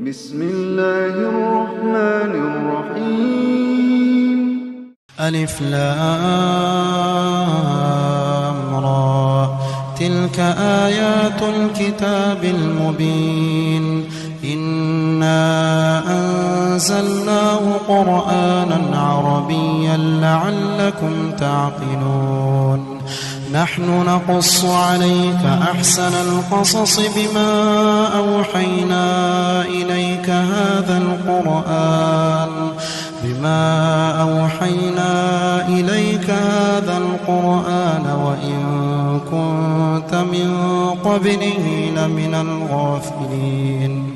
بسم الله الرحمن الرحيم. ألف لام را تلك آيات الكتاب المبين إنا أنزلناه قرآنا عربيا لعلكم تعقلون نحن نقص عليك أحسن القصص بما أوحينا إليك هذا القرآن وإن كنت من قبله لمن الغافلين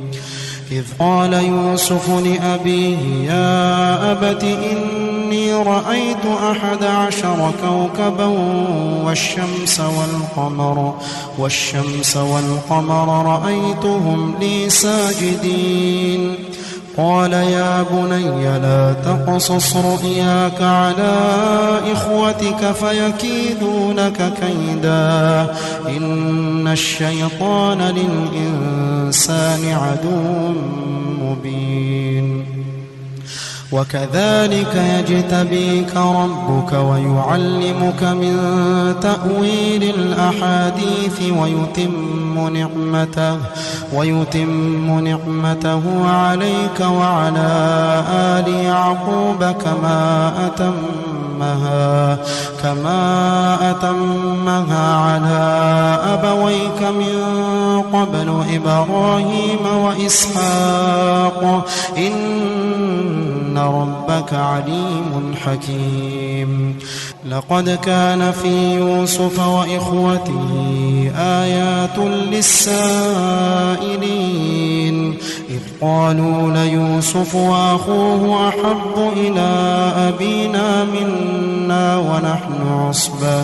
إذ قال يوسف لأبيه يا أبت إني رأيت 11 كوكبا والشمس والقمر رأيتهم لي ساجدين قال يا بني لا تقصص رؤياك على إخوتك فيكيدوا لك كيدا إن الشيطان للإنسان عدو مبين وكذلك يجتبيك ربك ويعلمك من تأويل الأحاديث ويتم نعمته عليك وعلى آل يعقوب كما أتمها على أبويك من قبل إبراهيم وإسحاق إن ربك عليم حكيم لقد كان في يوسف وإخوته آيات للسائلين إذ قالوا ليوسف وأخوه أحب إلى أبينا منا ونحن عصبة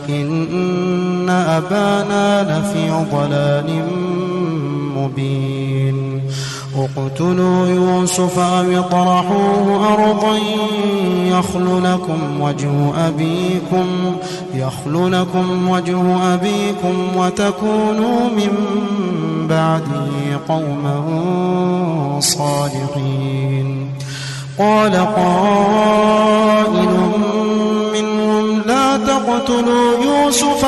إن أبانا لفي ضلال مبين اقتلوا يوسف أو اطرحوه أرضا يخل لكم وجه أبيكم وتكونوا من بعده قوما صالحين قال قائل منهم لا تقتلوا يوسف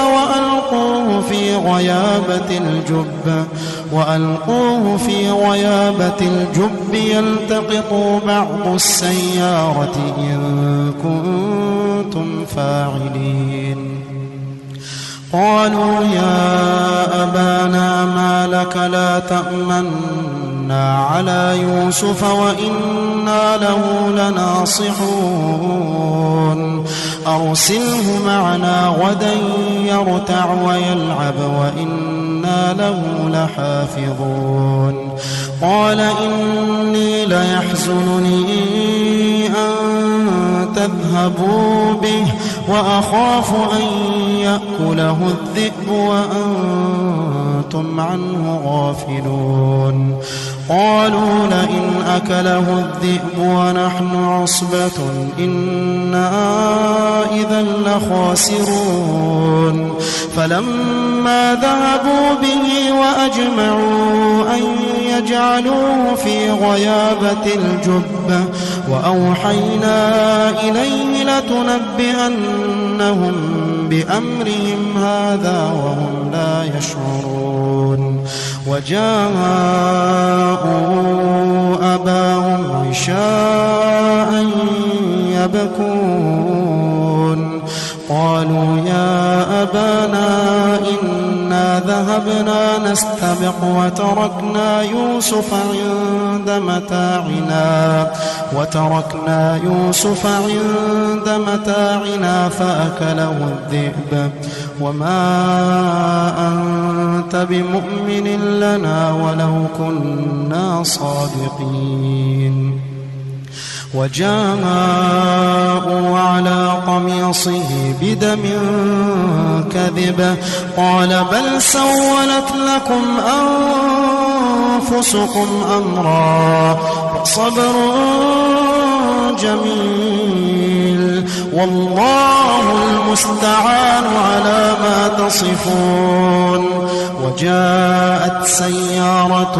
وألقوه في غيابة الجب يلتقطوا بعض السيارة إن كنتم فاعلين قالوا يا أبانا ما لك لا تأمنا على يوسف وإنا له لناصحون أرسله معنا غدا يرتع ويلعب وإنا له لحافظون قال إني ليحزنني أن تذهبوا به وأخاف أن يأكله الذئب وأنتم عنه غافلون قالوا لئن أكله الذئب ونحن عصبة إنا إذا لخاسرون فلما ذهبوا به وأجمعوا أن يجعلوه في غيابة الجب وأوحينا إليه لتنبئنهم بأمرهم هذا وهم لا يشعرون وجاءوا أباهم عشاء يبكون قالوا يا أبانا إنا ذهبنا نستبق وتركنا يوسف عند متاعنا فأكله الذئب وما أنت بمؤمن لنا ولو كنا صادقين وجاءوا على قميصه بدم كذب قال بل سولت لكم أنفسكم أمرا فصبر جميل والله المستعان على ما تصفون. وجاءت سيارة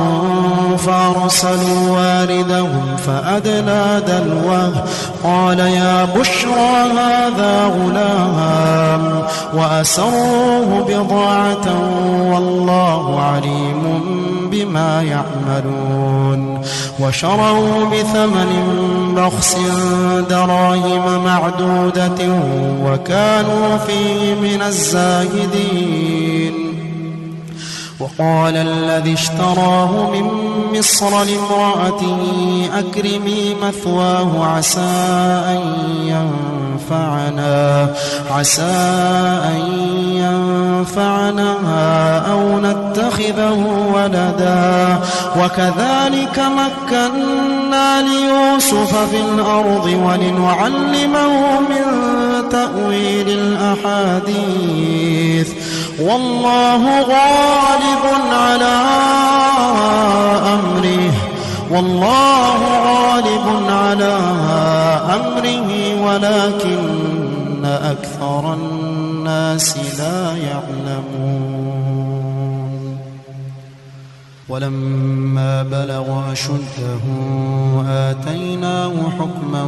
فأرسلوا واردهم فأدلى دلوه قال يا بشرى هذا غلام وأسروه بضاعة والله عليم بما يعملون. وشروا بثمن بخس دراهم معدودة وكانوا فيه من الزاهدين. وقال الذي اشتراه من مصر لامرأته أكرمي مثواه عسى أن ينفعنا أو نتخذه ولدا وكذلك مكنا ليوسف في الأرض ولنعلمه من تأويل الأحاديث والله غالب على أمره ولكن أكثر الناس لا يعلمون. ولما بلغ أشده آتيناه حكما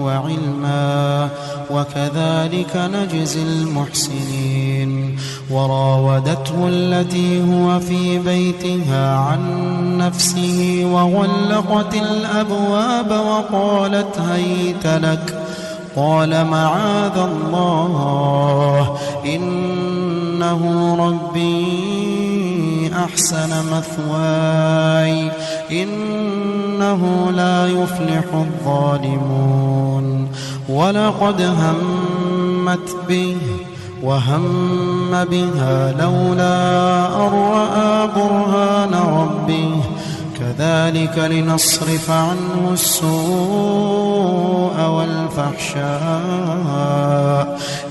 وعلما وكذلك نجزي المحسنين. وراودته التي هو في بيتها عن نفسه وغلقت الأبواب وقالت هيت لك قال معاذ الله إنه ربي أحسن مثواي إنه لا يفلح الظالمون. ولقد همت به وهم بها لولا أن رأى برهان ربه كذلك لنصرف عنه السوء والفحشاء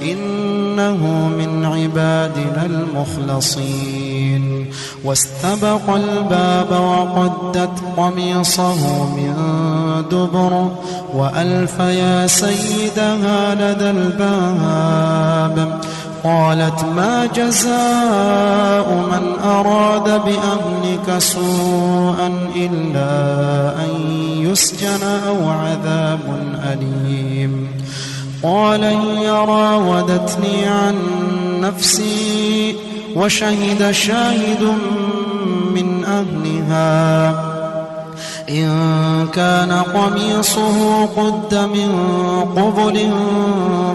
إنه من عبادنا المخلصين. واستبق الباب وقدت قميصه من دبر وألف يا سيدها لدى الباب قالت ما جزاء من أراد بأهلك سوءا إلا أن يسجن أو عذاب أليم. قال هي راودتني عن نفسي وشهد شاهد من أهلها إن كان قميصه قد من قبل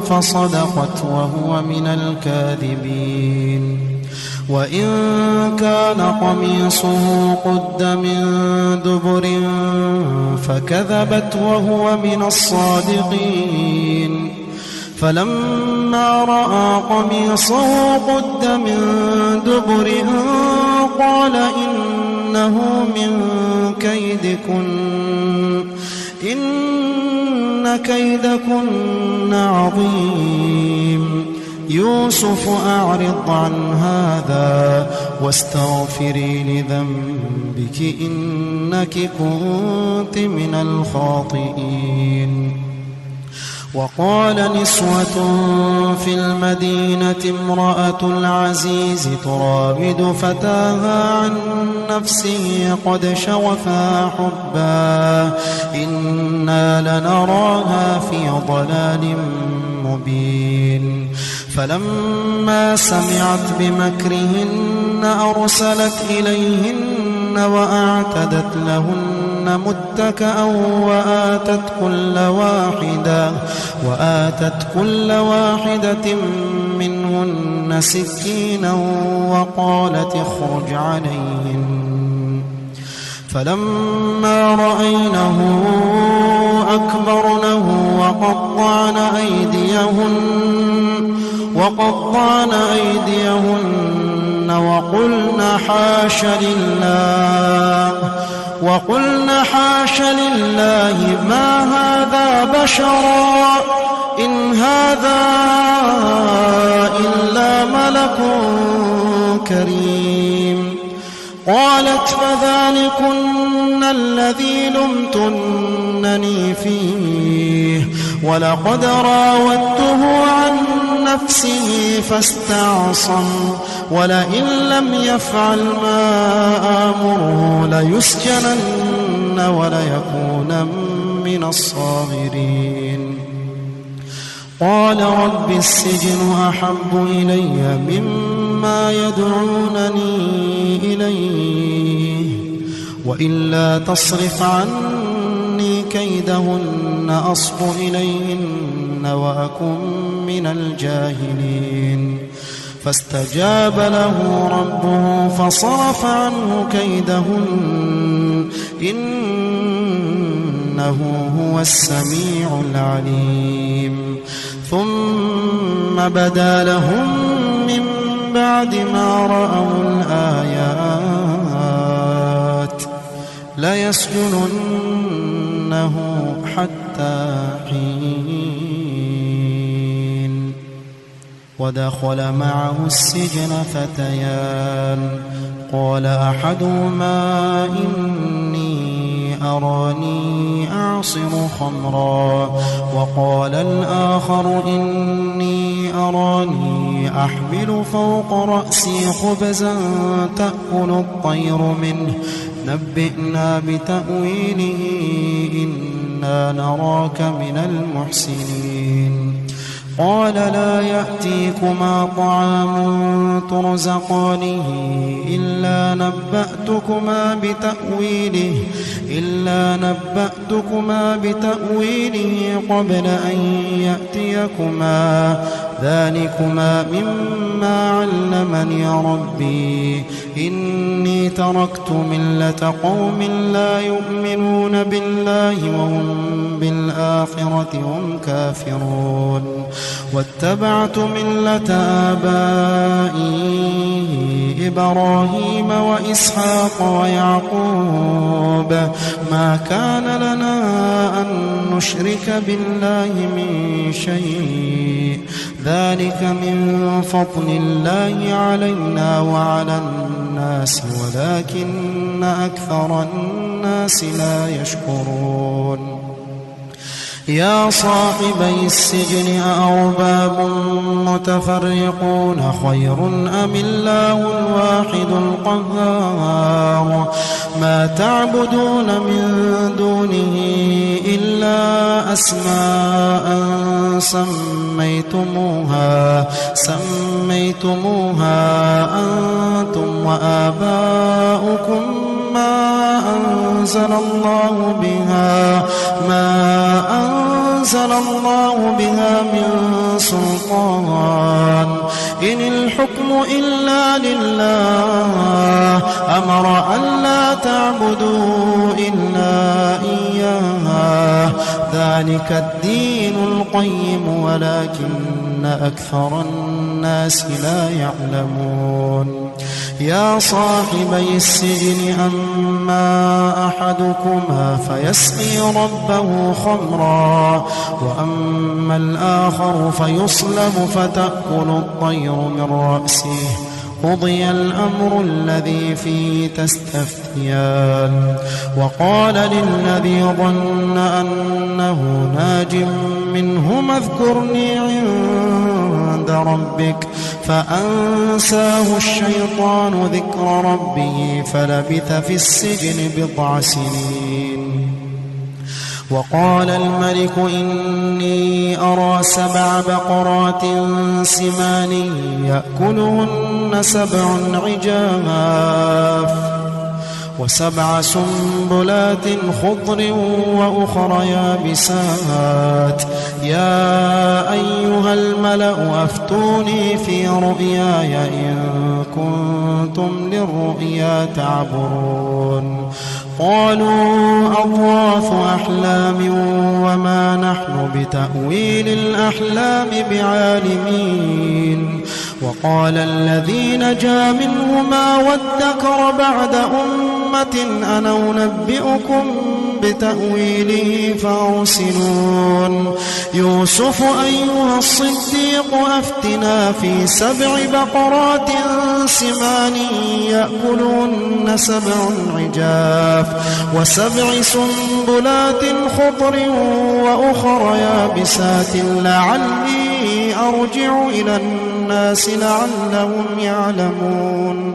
فصدقت وهو من الكاذبين وإن كان قميصه قد من دبر فكذبت وهو من الصادقين. فلما رأى قميصه قد من دبر قال إنه من كيدكن إن كيدكن عظيم. يوسف أعرض عن هذا واستغفري لذنبك إنك كنت من الخاطئين. وقال نسوة في المدينة امرأة العزيز تراود فتاها عن نفسه قد شغفها حبا إنا لنراها في ضلال مبين. فلما سمعت بمكرهن أرسلت إليهن وأعتدت لهن متكأ وآتت كل واحدة منهن سكينا وقالت اخرج عليهن. فلما رأينه أكبرنه وقطعن أيديهن وقلن حاش لله ما هذا بشرا إن هذا إلا ملك كريم. قالت فذلكن الذي لمتنني فيه ولقد راودته عن نفسه فاستعصم ولئن لم يفعل ما آمره ليسجنن وليكون من الصاغرين قال رب السجن أحب إلي مما يدعونني إليه وإلا تصرف عني كيدهن أصب إليهن وأكن من الجاهلين فاستجاب له ربه فصرف عنه كيدهن إنه هو السميع العليم ثم بدا لهم من بعد ما رأوا الآيات ليسجننه حتى حين ودخل معه السجن فتيان قال أحدهما إني أراني أعصر خمرا وقال الآخر إني أراني أحمل فوق رأسي خبزا تأكل الطير منه نبئنا بتأويله إنا نراك من المحسنين قال لا يأتيكما طعام ترزقانه إلا نبأتكما بتأويله قبل أن يأتيكما ذلكما مما علمني ربي إني تركت ملة قوم لا يؤمنون بالله وهم بالآخرة هم كافرون واتبعت ملة آبائي إبراهيم وإسحاق ويعقوب ما كان لنا أن نشرك بالله من شيء ذلك من فضل الله علينا وعلى الناس ولكن أكثر الناس لا يشكرون يا صاحبي السجن أأرباب متفرقون خير أم الله الواحد القهار ما تعبدون من دونه إلا أسماء سميتموها أنتم وآباؤكم ما أنزل الله بها من سلطان إن الحكم إلا لله أمر ألا تعبدوا إلا إياه ذلك الدين القيم ولكن أكثر الناس لا يعلمون يا صاحبي السجن أما أحدكما فيسقي ربه خمرا وأما الآخر فيصلب فتأكل الطير من رأسه قضي الأمر الذي فيه تستفتيان وقال للذي ظن أنه ناج منهما اذكرني عند ربك فأنساه الشيطان ذكر ربه فلبث في السجن 9 سنين وقال الملك إني أرى 7 بقرات سمان يأكلهن 7 عجاف و7 سنبلات خضر وأخر يابسات يا أيها الملأ أفتوني في رؤياي إن كنتم للرؤيا تعبرون قالوا أضغاث أحلام وما نحن بتأويل الأحلام بعالمين وقال الذي نجا منهما وادكر بعد أمة أنا أنبئكم بتأويله فأرسلون يوسف أيها الصديق أفتنا في 7 بقرات سمان يأكلون 7 عجاف و7 سنبلات خضر وأخر يابسات لعلي أرجع إلى الناس لعلهم يعلمون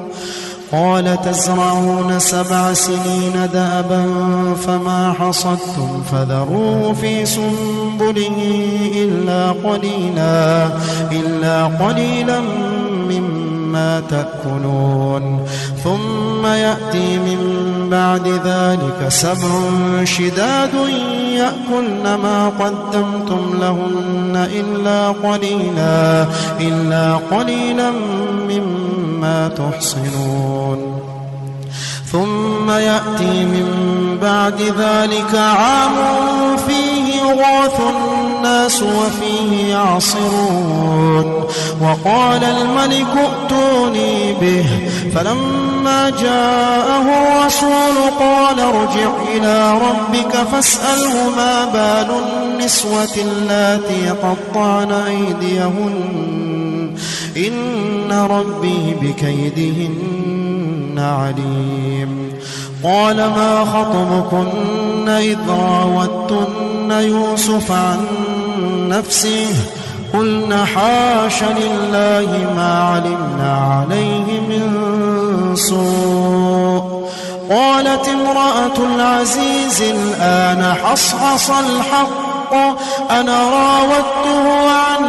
قال تزرعون 7 سنين دأبا فما حصدتم فذروه في سنبله إلا قليلا مما تأكلون ثم يأتي من بعد ذلك 7 شداد يأكلن ما قدمتم لهن إلا قليلا مما تحصنون ثم يأتي من بعد ذلك عام فيه يغاث الناس وفيه يعصرون وقال الملك ائتوني به فلما جاءه الرسول قال ارجع إلى ربك فاسأله ما بال النسوة اللاتي قطعن أيديهن إن ربي بكيدهن عليم قال ما خطبكن إذ راوتن يوسف عن نفسه قلنا حاش لله ما علمنا عليه من سوء قالت امرأة العزيز الآن حصحص الحق أنا راودته عن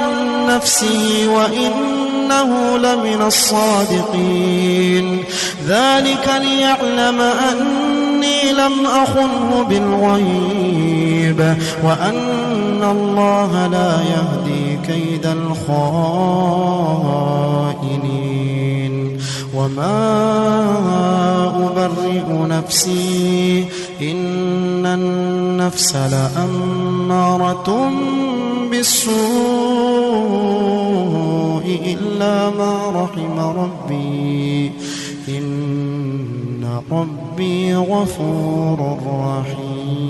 نفسه وإنه لمن الصادقين ذلك ليعلم أني لم أخنه بالغيب وأن الله لا يهدي كيد الخائنين وما أبرئ نفسي إن النفس لأمارة بالسوء إلا ما رحم ربي إن ربي غفور رحيم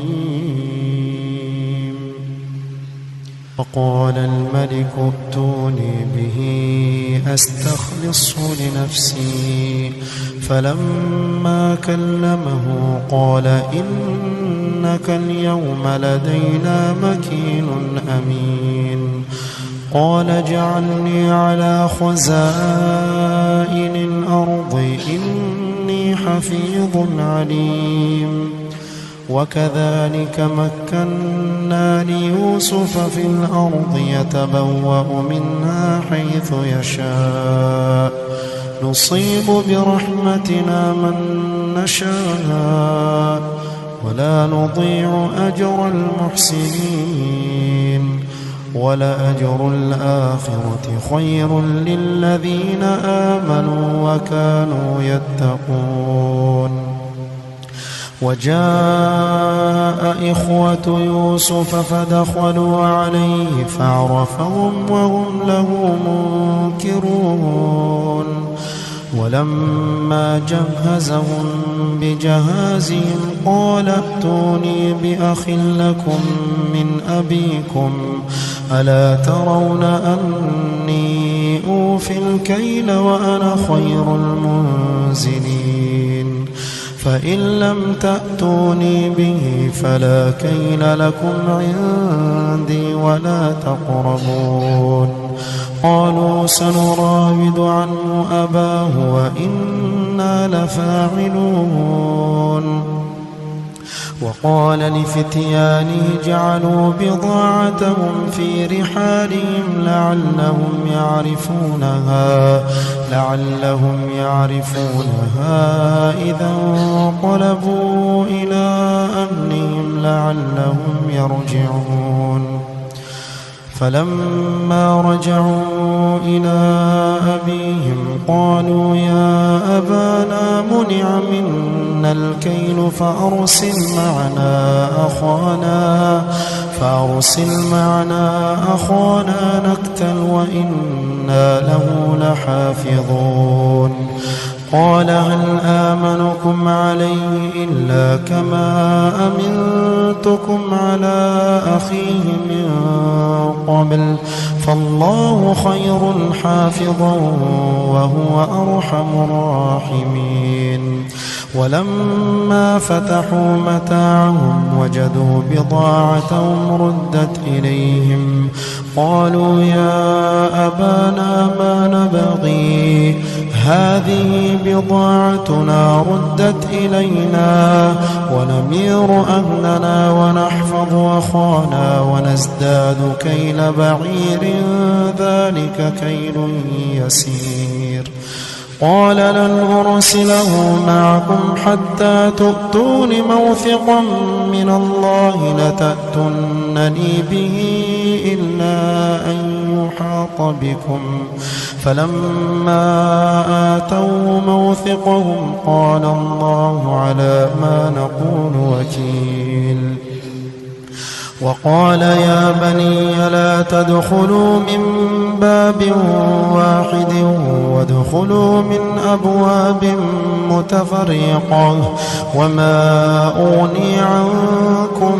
وقال الملك ائتوني به أستخلصه لنفسي فلما كلمه قال إنك اليوم لدينا مكين أمين قال اجعلني على خزائن الأرض إني حفيظ عليم وكذلك مكنا ليوسف في الأرض يتبوأ منها حيث يشاء نصيب برحمتنا من نشاء ولا نضيع أجر المحسنين ولأجر الآخرة خير للذين آمنوا وكانوا يتقون وجاء إخوة يوسف فدخلوا عليه فعرفهم وهم له منكرون ولما جهزهم بجهازهم قال ائتوني بأخ لكم من أبيكم ألا ترون أني أوفي الكيل وأنا خير المنزلين فإن لم تأتوني به فلا كيل لكم عندي ولا تقربون قالوا سنراود عنه أباه وإنا لفاعلون وقال لفتيانه جعلوا بضاعتهم في رحالهم لعلهم يعرفونها إذا انقلبوا إلى أهلهم لعلهم يرجعون فلما رجعوا إلى أبيهم قالوا يا أبانا منع منا الكيل فأرسل معنا أخانا نكتل وإنا له لحافظون قال هل آمنكم عليه إلا كما أمنتكم على أخيه من قبل فالله خير حافظا وهو أرحم الراحمين ولما فتحوا متاعهم وجدوا بضاعتهم ردت إليهم قالوا يا أبانا ما نبغي هذه بضاعتنا ردت إلينا ونمير أهلنا ونحفظ أخانا ونزداد كيل بعير ذلك كيل يسير قال لن أرسله معكم حتى تؤتون موثقا من الله لتأتونني به إلا أن يحاط بكم فلما آتوا موثقهم قال الله على ما نقول وكيل وقال يا بني لا تدخلوا من باب واحد وادخلوا من أبواب متفرقة وما أغني عنكم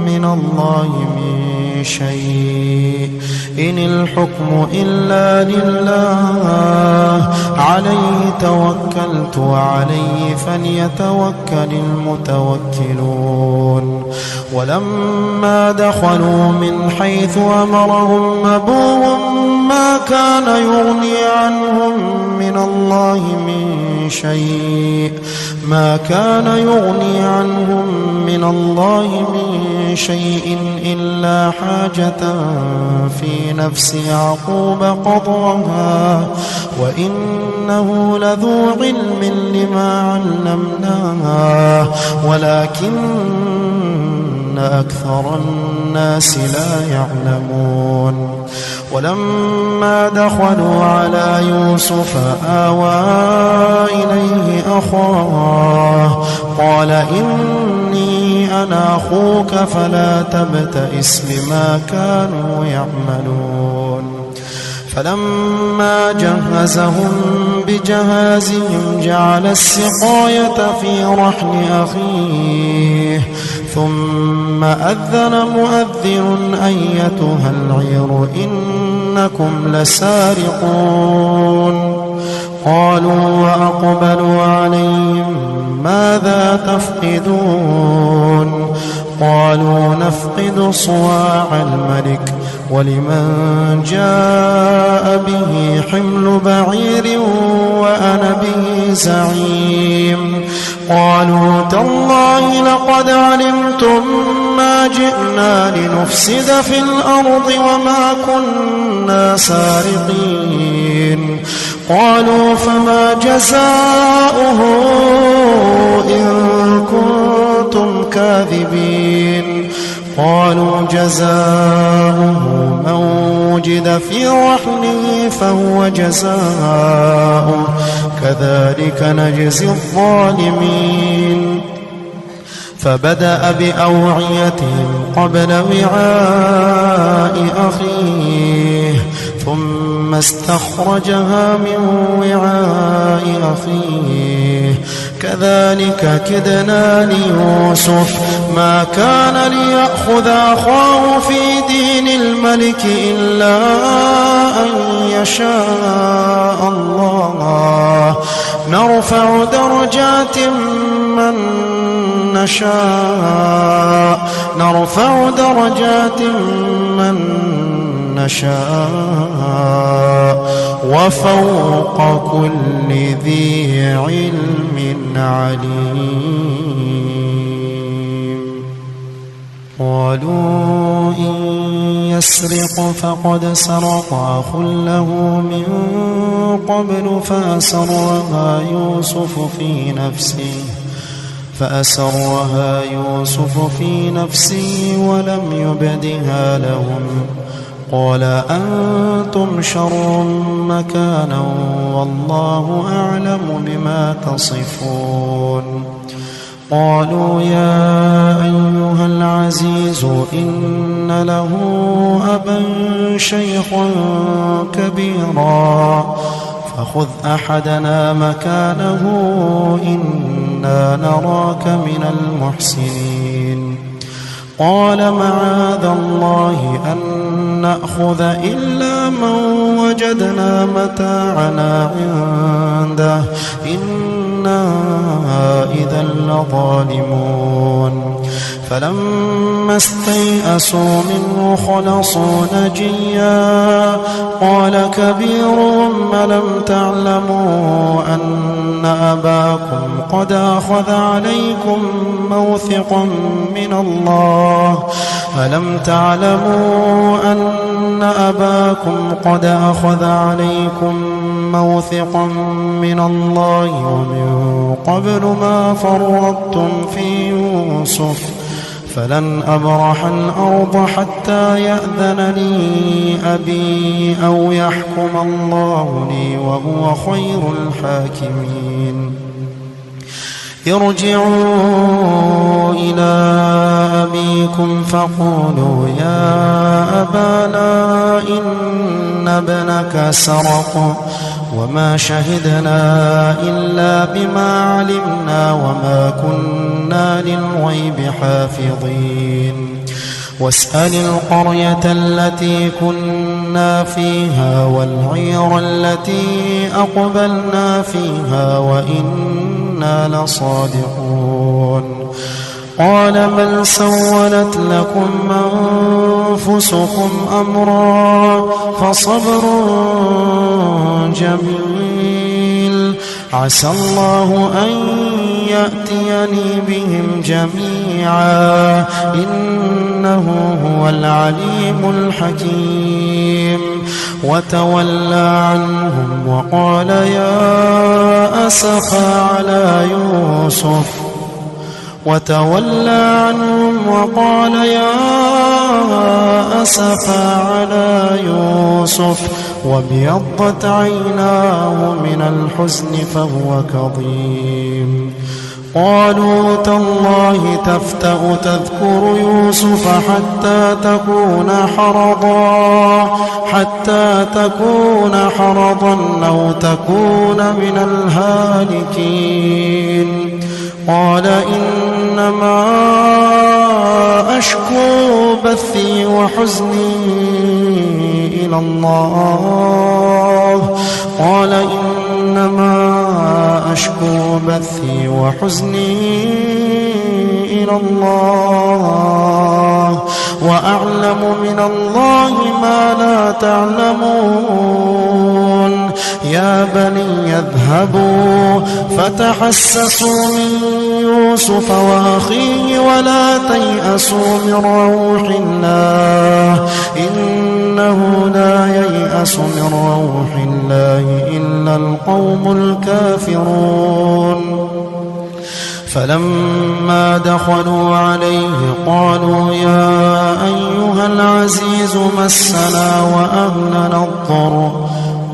من الله من شيء إن الحكم إلا لله عليه توكلت وعليه فليتوكل المتوكلون ولما دخلوا من حيث أمرهم أبوهم ما كان يغني عنهم من الله من شيء إلا حاجة في نفس يعقوب قضاها وإنه لذو علم لما علمناه ولكن أكثر الناس لا يعلمون ولما دخلوا على يوسف آوى إليه أخاه قال إني أنا أخوك فلا تبتئس بما كانوا يعملون فلما جهزهم بجهازهم جعل السقاية في رحل أخيه ثم أذن مؤذن أيتها العير إنكم لسارقون قالوا وأقبلوا عليهم ماذا تفقدون قالوا نفقد صواع الملك ولمن جاء به حمل بعير وأنا به زعيم قالوا تالله لقد علمتم ما جئنا لنفسد في الأرض وما كنا سارقين قالوا فما جزاؤه إن كنتم كاذبين قالوا جزاؤه من وجد في رحله فهو جزاؤه كذلك نجزي الظالمين فبدأ بأوعيتهم قبل وعاء أخيه ثم استخرجها من وعاء أخيه كذلك كدنا ليوسف ما كان ليأخذ أخاه في دين الملك إلا أن يشاء الله نرفع درجات من نشاء وفوق كل ذي علم عليم قالوا إن يسرق فقد سرق أخ له من قبل فأسرها يوسف في نفسه ولم يبدها لهم قال أنتم شر مكانا والله أعلم بما تصفون قالوا يا أيها العزيز إن له أبا شيخا كبيرا فخذ أحدنا مكانه إنا نراك من المحسنين قال معاذ الله أن نأخذ إلا من وجدنا متاعنا عنده إنا إذا لظالمون فلما استيئسوا منه خلصوا نجيا قال كبيرهم ألم تعلموا أن أباكم قد أخذ عليكم موثقا من الله ألم تعلموا أن أباكم قد أخذ عليكم موثقا من الله ومن قبل ما فرطتم في يوسف فلن أبرح الأرض حتى يأذن لي أبي أو يحكم الله لي وهو خير الحاكمين ارجعوا إلى أبيكم فقولوا يا أبانا إن ابنك سرق وما شهدنا إلا بما علمنا وما كنا للغيب حافظين واسأل القرية التي كنا فيها والعير التي أقبلنا فيها وإنا لصادقون قال بل سولت لكم أنفسكم أمرا فصبر جميل عسى الله أن يأتيني بهم جميعا إنه هو العليم الحكيم وتولى عنهم وقال يا أسفا على يوسف وتولى عنهم وقال يا أسفا على يوسف وابيضت عيناه من الحزن فهو كظيم قالوا تالله تفتأ تذكر يوسف حتى تكون حرضا أو تكون من الهالكين قال إنما أشكو بثي وحزني إلى الله قال إنما أشكو بثي وحزني إلى الله وأعلم من الله ما لا تعلمون يا بني اذهبوا فتحسسوا من يوسف وأخيه ولا تيأسوا من روح الله إنه لا ييأس من روح الله إلا القوم الكافرون فلما دخلوا عليه قالوا يا أيها العزيز مسنا وأهلنا الضر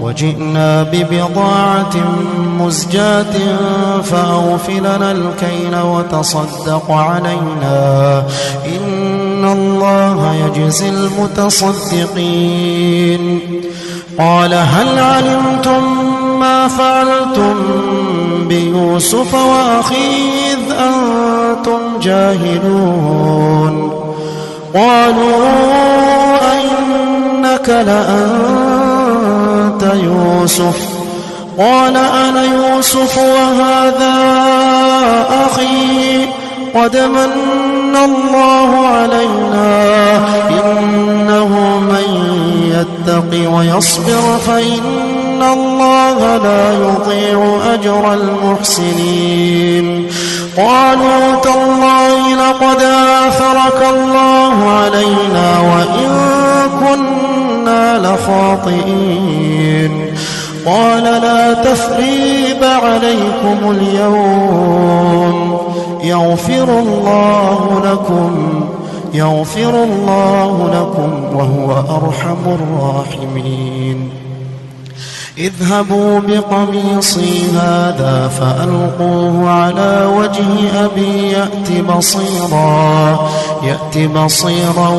وجئنا ببضاعة مزجاة فأوف لنا الكيل وتصدق علينا إن الله يجزي المتصدقين قال هل علمتم ما فعلتم بيوسف وأخيه إذ أنتم جاهلون قالوا أئنك لأنت يوسف قال أنا يوسف وهذا أخي قد من الله علينا إنه من يتق ويصبر فإن الله لا يضيع أجر المحسنين قالوا تالله لقد آثرك الله علينا وإن كنا لخاطئين قال لا تثريب عليكم اليوم يغفر الله لكم وهو أرحم الراحمين اذهبوا بقميصي هذا فألقوه على وجه أبي يأت بصيرا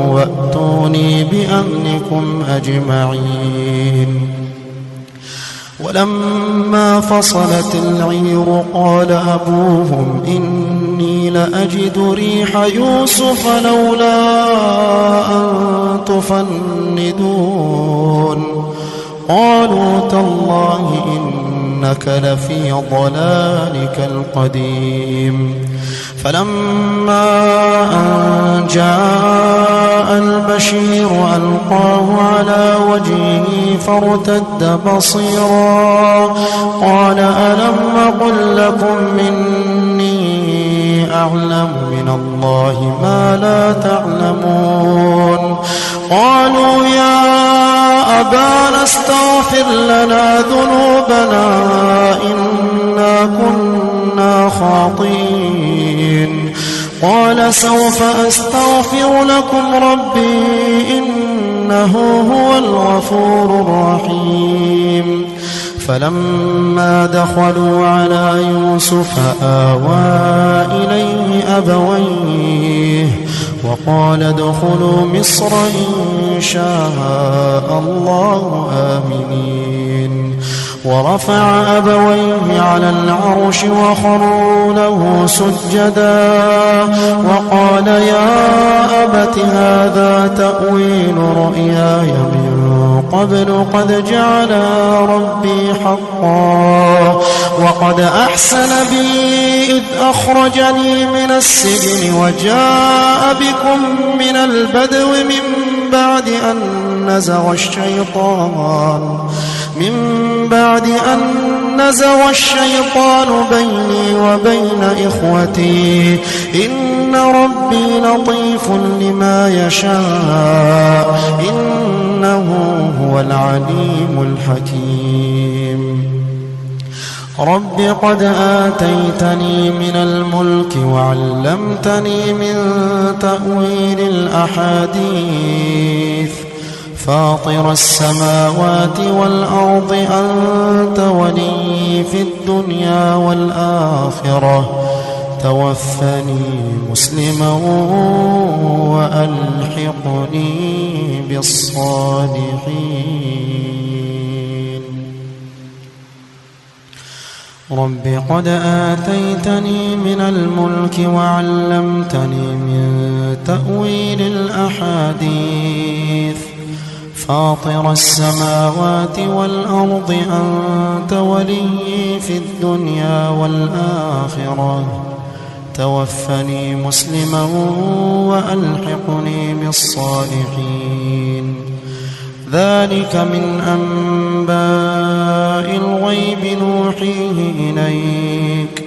وأتوني بأهلكم أجمعين ولما فصلت العير قال أبوهم إني لأجد ريح يوسف لولا أن تفندون قالوا تالله إنك لفي ضلالك القديم فلما أن جاء البشير ألقاه على وجهه فارتد بصيرا قال ألم أقل لكم إني أعلم من الله ما لا تعلمون قالوا يا أبانا استغفر لنا ذنوبنا إنا كنا خاطئين قال سوف أستغفر لكم ربي إنه هو الغفور الرحيم فلما دخلوا على يوسف آوى إليه أبويه وقال ادخلوا مصر إن شاء الله آمنين ورفع أبويه على العرش وخروا له سجدا وقال يا أبت هذا تأويل رؤياي من قبل قد جعل ربي حقا وقد أحسن بي إذ أخرجني من السجن وجاء بكم من البدو من بعد أن نزغ الشيطان بيني وبين إخوتي إن ربي لطيف لما يشاء إنه هو العليم الحكيم رب قد آتيتني من الملك وعلمتني من تأويل الأحاديث فاطر السماوات والأرض أنت ولي في الدنيا والآخرة توفني مسلما وألحقني بالصالحين رب قد آتيتني من الملك وعلمتني من تأويل الأحاديث فاطر السماوات والأرض أنت ولي في الدنيا والآخرة توفني مسلما وألحقني بالصالحين ذلك من أنباء الغيب نوحيه إليك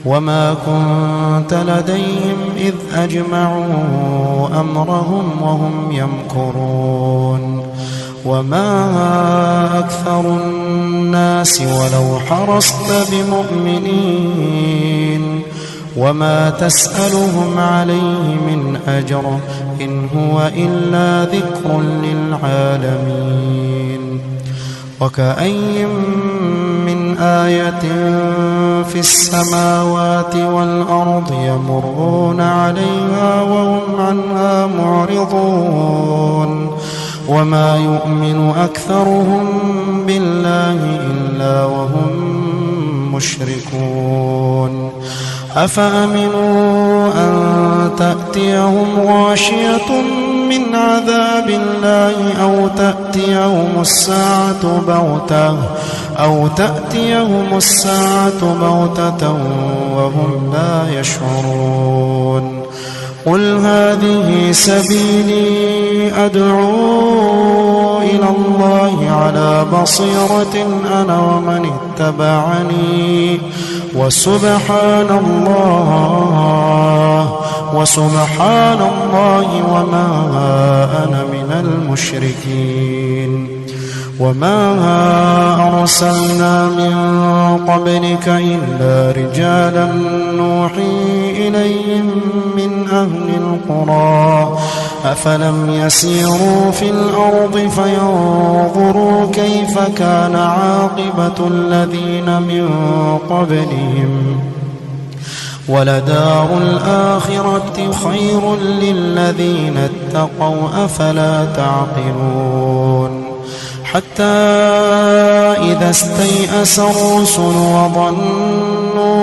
وما كنت لديهم إذ أجمعوا أمرهم وهم يمكرون وما أكثر الناس ولو حرصت بمؤمنين وما تسألهم عليه من أجر إن هو إلا ذكر للعالمين وكأي من آية في السماوات والأرض يمرون عليها وهم عنها معرضون وما يؤمن أكثرهم بالله إلا وهم مشركون أفأمنوا أن تأتيهم غاشية من عذاب الله أو تأتيهم الساعة بغتة وهم لا يشعرون قل هذه سبيلي أدعو إلى الله على بصيرة أنا ومن اتبعني وسبحان الله وما أنا من المشركين وما أرسلنا من قبلك إلا رجالا نوحي إليهم من أهل القرى أفلم يسيروا في الأرض فينظروا كيف كان عاقبة الذين من قبلهم ولدار الآخرة خير للذين اتقوا أفلا تعقلون حتى إذا استيأس الرسل وظنوا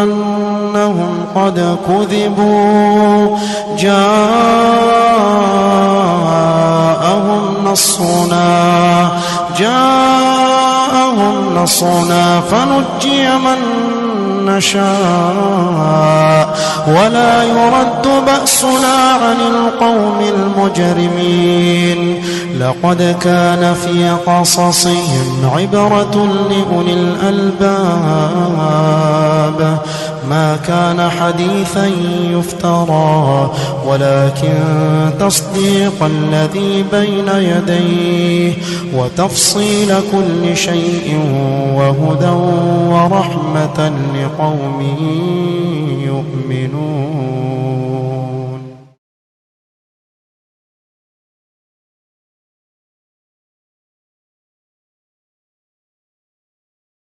أنهم قد كذبوا جاءهم نصرنا فنجي من نشاء ولا يرد بأسنا عن القوم المجرمين. لقد كان في قصصهم عبرة لأولي الألباب ما كان حديثا يفترى ولكن تصديق الذي بين يديه وتفصيل كل شيء وهدى ورحمة لقوم يؤمنون.